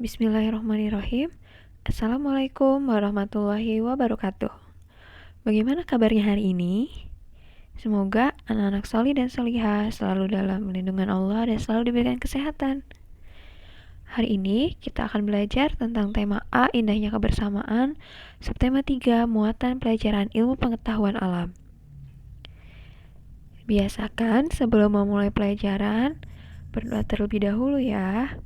Bismillahirrahmanirrahim. Assalamualaikum warahmatullahi wabarakatuh. Bagaimana kabarnya hari ini? Semoga anak-anak solih dan solihah selalu dalam lindungan Allah dan selalu diberikan kesehatan. Hari ini kita akan belajar tentang tema A, indahnya kebersamaan, subtema 3, muatan pelajaran ilmu pengetahuan alam. Biasakan sebelum memulai pelajaran, berdoa terlebih dahulu ya.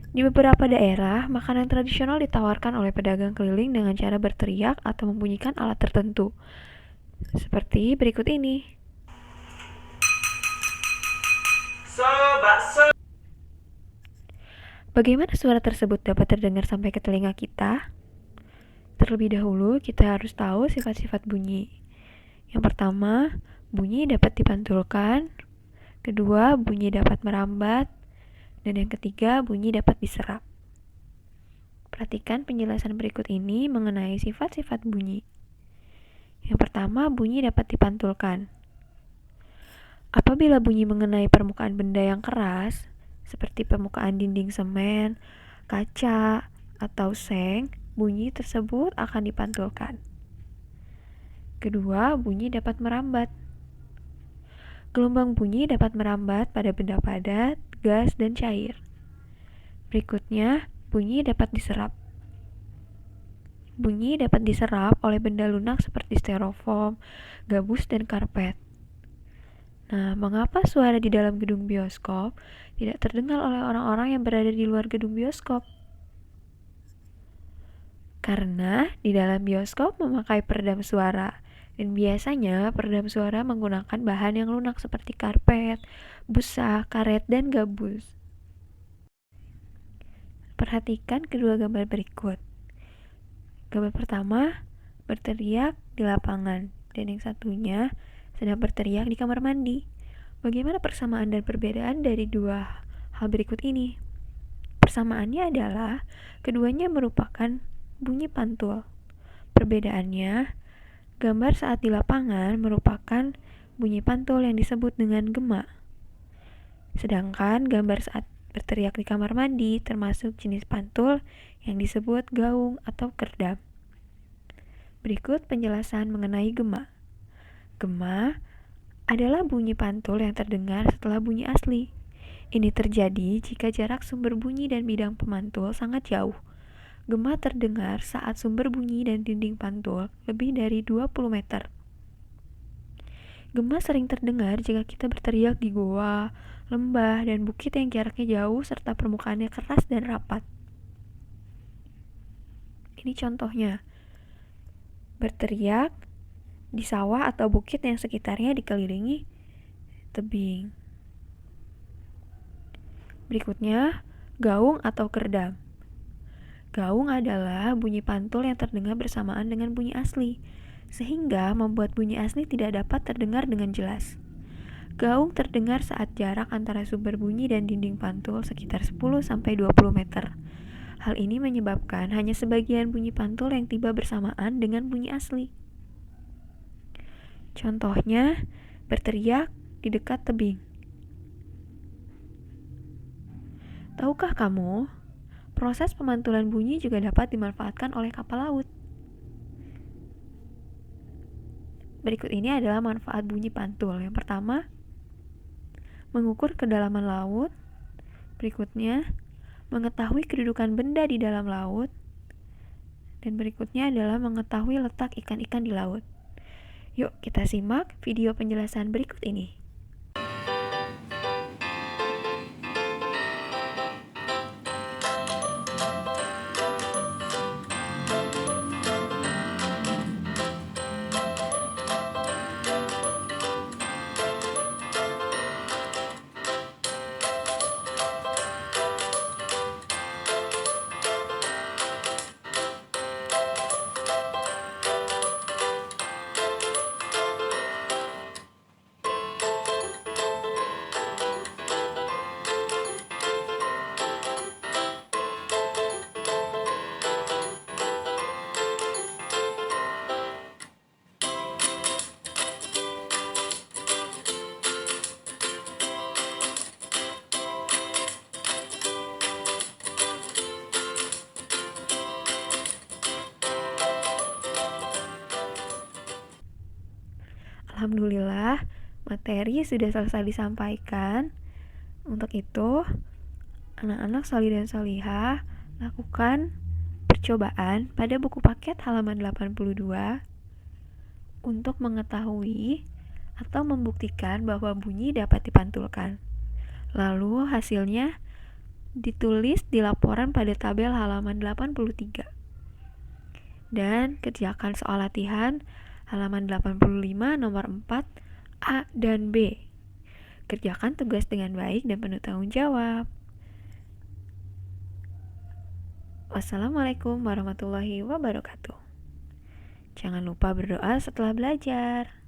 Di beberapa daerah, makanan tradisional ditawarkan oleh pedagang keliling dengan cara berteriak atau membunyikan alat tertentu. Seperti berikut ini. Bagaimana suara tersebut dapat terdengar sampai ke telinga kita? Terlebih dahulu, kita harus tahu sifat-sifat bunyi. Yang pertama, bunyi dapat dipantulkan. Kedua, bunyi dapat merambat. Dan yang ketiga, bunyi dapat diserap. Perhatikan penjelasan berikut ini mengenai sifat-sifat bunyi. Yang pertama, bunyi dapat dipantulkan. Apabila bunyi mengenai permukaan benda yang keras, seperti permukaan dinding semen, kaca, atau seng, bunyi tersebut akan dipantulkan. Kedua, bunyi dapat merambat. Gelombang bunyi dapat merambat pada benda padat, gas, dan cair. Berikutnya, bunyi dapat diserap. Bunyi dapat diserap oleh benda lunak seperti styrofoam, gabus, dan karpet. Nah, mengapa suara di dalam gedung bioskop tidak terdengar oleh orang-orang yang berada di luar gedung bioskop? Karena di dalam bioskop memakai peredam suara. Dan biasanya peredam suara menggunakan bahan yang lunak seperti karpet, busa, karet, dan gabus. Perhatikan kedua gambar berikut. Gambar pertama, berteriak di lapangan. Dan yang satunya, sedang berteriak di kamar mandi. Bagaimana persamaan dan perbedaan dari dua hal berikut ini? Persamaannya adalah keduanya merupakan bunyi pantul. Perbedaannya, gambar saat di lapangan merupakan bunyi pantul yang disebut dengan gema. Sedangkan gambar saat berteriak di kamar mandi termasuk jenis pantul yang disebut gaung atau kerdam. Berikut penjelasan mengenai gema. Gema adalah bunyi pantul yang terdengar setelah bunyi asli. Ini terjadi jika jarak sumber bunyi dan bidang pemantul sangat jauh. Gema terdengar saat sumber bunyi dan dinding pantul lebih dari 20 meter. Gema sering terdengar jika kita berteriak di goa, lembah, dan bukit yang jaraknya jauh serta permukaannya keras dan rapat. Ini contohnya. Berteriak di sawah atau bukit yang sekitarnya dikelilingi tebing. Berikutnya, gaung atau kerdam. Gaung adalah bunyi pantul yang terdengar bersamaan dengan bunyi asli, sehingga membuat bunyi asli tidak dapat terdengar dengan jelas. Gaung terdengar saat jarak antara sumber bunyi dan dinding pantul sekitar 10-20 meter. Hal ini menyebabkan hanya sebagian bunyi pantul yang tiba bersamaan dengan bunyi asli. Contohnya, berteriak di dekat tebing. Tahukah kamu, proses pemantulan bunyi juga dapat dimanfaatkan oleh kapal laut. Berikut ini adalah manfaat bunyi pantul. Yang pertama, mengukur kedalaman laut. Berikutnya, mengetahui kedudukan benda di dalam laut. Dan berikutnya adalah mengetahui letak ikan-ikan di laut. Yuk kita simak video penjelasan berikut ini. Alhamdulillah, materi sudah selesai disampaikan. Untuk itu, anak-anak solih dan solihah lakukan percobaan pada buku paket halaman 82 untuk mengetahui atau membuktikan bahwa bunyi dapat dipantulkan. Lalu hasilnya ditulis di laporan pada tabel halaman 83. Dan kerjakan soal latihan halaman 85 nomor 4 A dan B. Kerjakan tugas dengan baik dan penuh tanggung jawab. Wassalamualaikum warahmatullahi wabarakatuh. Jangan lupa berdoa setelah belajar.